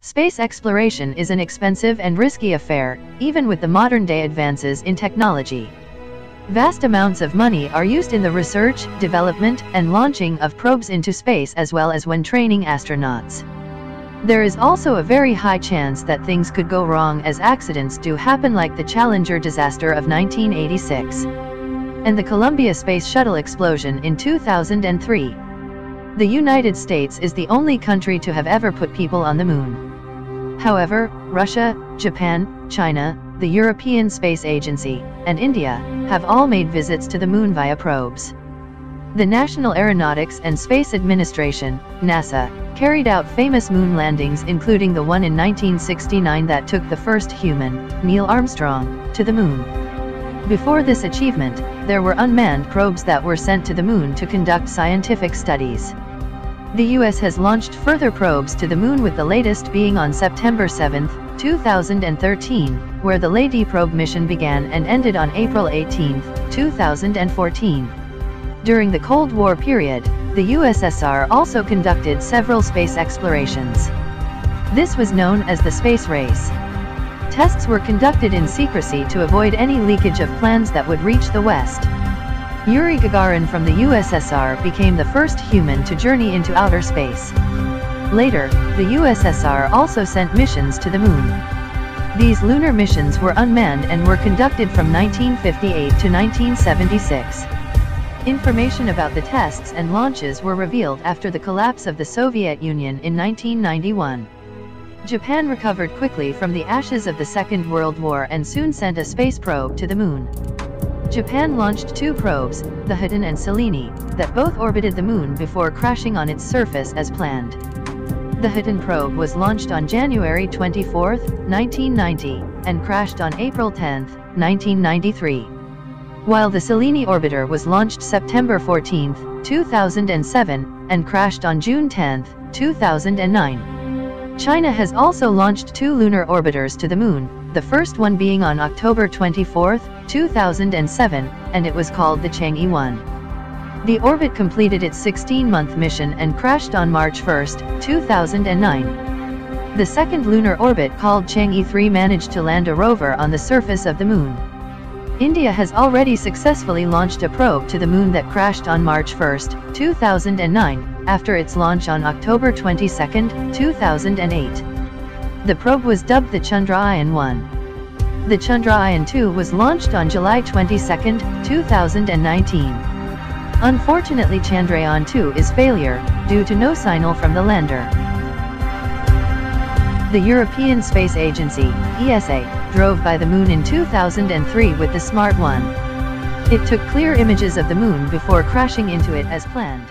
Space exploration is an expensive and risky affair, even with the modern-day advances in technology. Vast amounts of money are used in the research, development, and launching of probes into space as well as when training astronauts. There is also a very high chance that things could go wrong, as accidents do happen, like the Challenger disaster of 1986 and the Columbia Space Shuttle explosion in 2003. The United States is the only country to have ever put people on the moon. However, Russia, Japan, China, the European Space Agency, and India have all made visits to the moon via probes. The National Aeronautics and Space Administration, NASA, carried out famous moon landings, including the one in 1969 that took the first human, Neil Armstrong, to the moon. Before this achievement, there were unmanned probes that were sent to the moon to conduct scientific studies. The US has launched further probes to the moon, with the latest being on September 7, 2013, where the Lady probe mission began and ended on April 18, 2014. During the Cold War period, the USSR also conducted several space explorations. This was known as the space race. Tests were conducted in secrecy to avoid any leakage of plans that would reach the West. Yuri Gagarin from the USSR became the first human to journey into outer space. Later, the USSR also sent missions to the moon. These lunar missions were unmanned and were conducted from 1958 to 1976. Information about the tests and launches were revealed after the collapse of the Soviet Union in 1991. Japan recovered quickly from the ashes of the Second World War and soon sent a space probe to the moon. Japan launched two probes, the Hiten and Selene, that both orbited the moon before crashing on its surface as planned. The Hiten probe was launched on January 24, 1990, and crashed on April 10, 1993. While the Selene orbiter was launched September 14, 2007, and crashed on June 10, 2009. China has also launched two lunar orbiters to the moon, the first one being on October 24, 2007, and it was called the Chang'e 1. The orbit completed its 16-month mission and crashed on March 1, 2009. The second lunar orbit, called Chang'e 3, managed to land a rover on the surface of the moon. India has already successfully launched a probe to the moon that crashed on March 1, 2009, after its launch on October 22, 2008. The probe was dubbed the Chandrayaan-1. The Chandrayaan-2 was launched on July 22, 2019. Unfortunately, Chandrayaan-2 is failure, due to no signal from the lander. The European Space Agency, ESA, drove by the moon in 2003 with the Smart 1. It took clear images of the moon before crashing into it as planned.